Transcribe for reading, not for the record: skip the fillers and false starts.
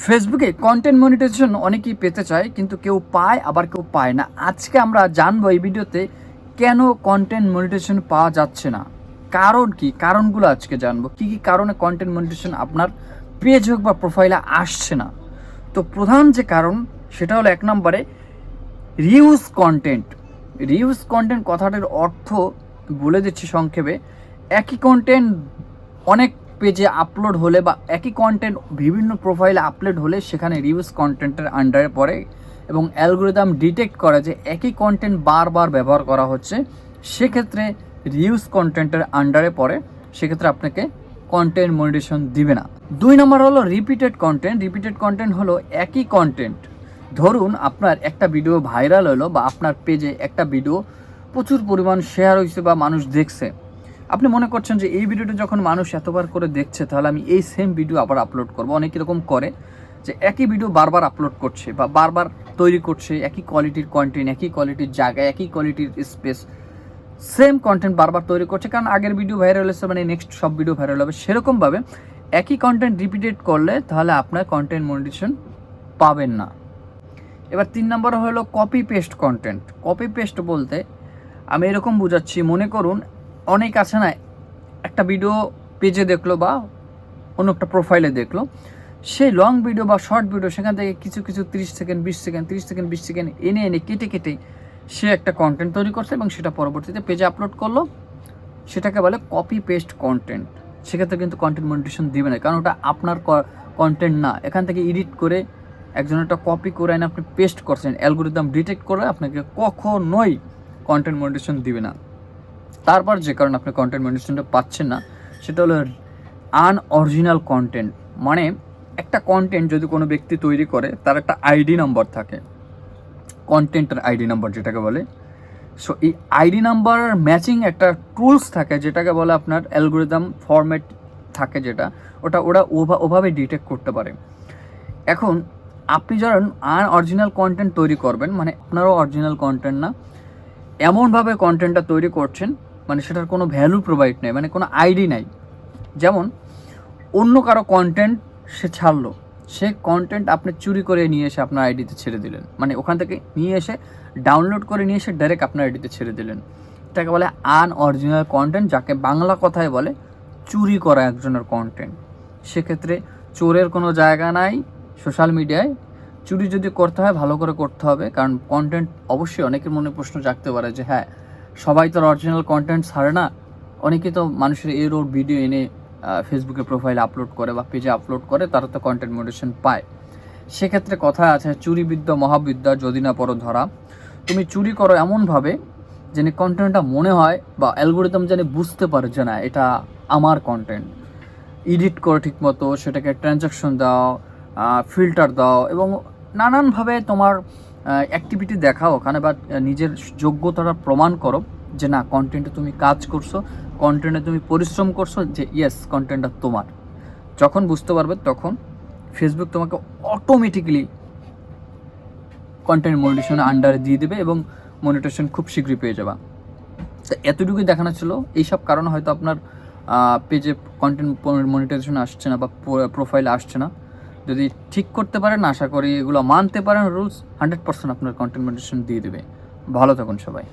ফেসবুকে content monetization অনেকেই পেতে চায়, কিন্তু কেউ পায় আবার কেউ পায় না। আজকে আমরা জানবো এই ভিডিওতে কেন কন্টেন্ট মনিটাইজেশন পাওয়া যাচ্ছে না, কারণ কি, কারণগুলো আজকে জানবো। কি কি কারণে কন্টেন্ট মনিটাইজেশন আপনার পেজ হোক বা প্রোফাইলে আসছে না। তো প্রধান যে কারণ সেটা হলো 1 নম্বরে রিউজ কন্টেন্ট। রিউজ কন্টেন্ট কথাটির অর্থ বলে দিচ্ছি সংক্ষেপে। একই কন্টেন্ট অনেক পেজে আপলোড হলে বা একই কন্টেন্ট বিভিন্ন প্রোফাইলে আপলোড হলে সেখানে রিউজ কন্টেন্টের আন্ডারে পড়ে এবং অ্যালগোরিদম ডিটেক্ট করে যে একই কন্টেন্ট বারবার ব্যবহার করা হচ্ছে, সেক্ষেত্রে রিউজ কন্টেন্টের আন্ডারে পড়ে, সেক্ষেত্রে আপনাকে কন্টেন্ট মনিটাইজেশন দিবে না। 2 নম্বর হলো রিপিটেড কন্টেন্ট। রিপিটেড কন্টেন্ট হলো একই কন্টেন্ট, ধরুন আপনার একটা ভিডিও ভাইরাল হলো বা আপনার পেজে একটা ভিডিও প্রচুর পরিমাণ শেয়ার হয়েছে বা মানুষ দেখছে, আপনি মনে করছেন যে এই ভিডিওটা যখন মানুষ এতবার করে দেখছে তাহলে আমি এই সেম ভিডিও আবার আপলোড করব। অনেক এরকম করে যে একই ভিডিও বারবার আপলোড করছে বা বারবার তৈরি করছে, একই কোয়ালিটির কন্টেন্ট, একই কোয়ালিটির জায়গায়, একই কোয়ালিটির স্পেস, সেম কন্টেন্ট বারবার তৈরি করছে, কারণ আগের ভিডিও ভাইরাল হয়েছে মানে নেক্সট সব ভিডিও ভাইরাল হবে। সেরকমভাবে একই কন্টেন্ট রিপিটেড করলে তাহলে আপনার কন্টেন্ট মনিটাইজেশন পাবেন না। এবার 3 নম্বর হলো copy paste content. Copy paste বলতে আমি এরকম বোঝাচ্ছি, মনে করুন অনেক আছে না, একটা ভিডিও পেজে দেখলো বা অন্য একটা প্রোফাইলে দেখলো, সেই লং ভিডিও বা শর্ট ভিডিও সেখান থেকে কিছু কিছু 30 সেকেন্ড 20 সেকেন্ড 30 সেকেন্ড 20 সেকেন্ড এনে এনে কেটে কেটে সে একটা কন্টেন্ট তৈরি করছে এবং সেটা পরবর্তীতে পেজে আপলোড করলো, সেটাকে বলে কপি পেস্ট কন্টেন্ট। সেক্ষেত্রে কিন্তু কন্টেন্ট মনিটাইজেশন দিবে না, কারণ ওটা আপনার কন্টেন্ট না। এখান থেকে এডিট করে একজন একটা কপি করে এনে আপনি পেস্ট করছেন, অ্যালগোরিদম ডিটেক্ট করে আপনাকে কখনোই কন্টেন্ট মনিটাইজেশন দিবে না। তারপর যে কারণে আপনি কন্টেন্ট মনিটাইজেশনটা পাচ্ছেন না সেটা হলো আনঅরিজিনাল কন্টেন্ট। মানে একটা কন্টেন্ট যদি কোনো ব্যক্তি তৈরি করে তার একটা আইডি নাম্বার থাকে, কন্টেন্টের আইডি নাম্বার যেটাকে বলে। সো এই আইডি নাম্বার ম্যাচিং একটা টুলস থাকে যেটাকে বলে আপনার অ্যালগোরিদম ফরম্যাট থাকে, যেটা ওরা ওভাবে ডিটেক্ট করতে পারে। এখন আপনি যখন আনঅরিজিনাল কন্টেন্ট তৈরি করবেন, মানে আপনারও অরিজিনাল কন্টেন্ট না, এমনভাবে কন্টেন্টটা তৈরি করছেন মানে সেটার কোনো ভ্যালু প্রোভাইড নেই, মানে কোনো আইডি নাই। যেমন অন্য কারো কন্টেন্ট সে ছাড়লো, সে কন্টেন্ট আপনি চুরি করে নিয়ে এসে আপনার আইডিতে ছেড়ে দিলেন, মানে ওখান থেকে নিয়ে এসে ডাউনলোড করে নিয়ে এসে ডাইরেক্ট আপনার আইডিতে ছেড়ে দিলেন। এটাকে বলে আনঅরিজিনাল কন্টেন্ট, যাকে বাংলা কথায় বলে চুরি করা একজনের কন্টেন্ট। সেক্ষেত্রে চোরের কোনো জায়গা নাই সোশ্যাল মিডিয়ায়। চুরি যদি করতে হয় ভালো করে করতে হবে, কারণ কন্টেন্ট অবশ্যই অনেকের মনে প্রশ্ন জাগতে পারে যে হ্যাঁ, সবাই তো অরিজিনাল কন্টেন্ট ছাড়ে না, অনেকে তো মানুষের এর ওর ভিডিও এনে ফেসবুকে প্রোফাইলে আপলোড করে বা পেজে আপলোড করে, তারা তো কন্টেন্ট মনিটাইজেশন পায়। সেক্ষেত্রে কথা আছে, চুরিবিদ্যা মহাবিদ্যা যদি না পড়ো ধরা। তুমি চুরি করো এমনভাবে যেন কন্টেন্টটা মনে হয় বা অ্যালগোরিদম যেন বুঝতে পারে যে না এটা আমার কন্টেন্ট। এডিট করো ঠিক মতো, সেটাকে ট্রানজাকশন দাও, ফিল্টার দাও এবং নানানভাবে তোমার অ্যাক্টিভিটি দেখাও ওখানে, বা নিজের যোগ্যতাটা প্রমাণ করো যে না কন্টেন্টে তুমি কাজ করছো, কন্টেন্টে তুমি পরিশ্রম করছো, যে ইয়েস কন্টেন্টটা তোমার। যখন বুঝতে পারবে তখন ফেসবুক তোমাকে অটোমেটিক্যালি কন্টেন্ট মনিটাইজেশন আন্ডারে দিয়ে দেবে এবং মনিটাইজেশন খুব শীঘ্রই পেয়ে যাবা। তো এতটুকুই দেখানো ছিল। এইসব কারণে হয়তো আপনার পেজে কন্টেন্ট মনিটাইজেশন আসছে না বা প্রোফাইল আসছে না। যদি ঠিক করতে পারেন, আশা করি এগুলো মানতে পারেন রুলস, 100% আপনার কন্টেন্ট মনিটাইজেশন দিয়ে দেবে। ভালো থাকুন সবাই।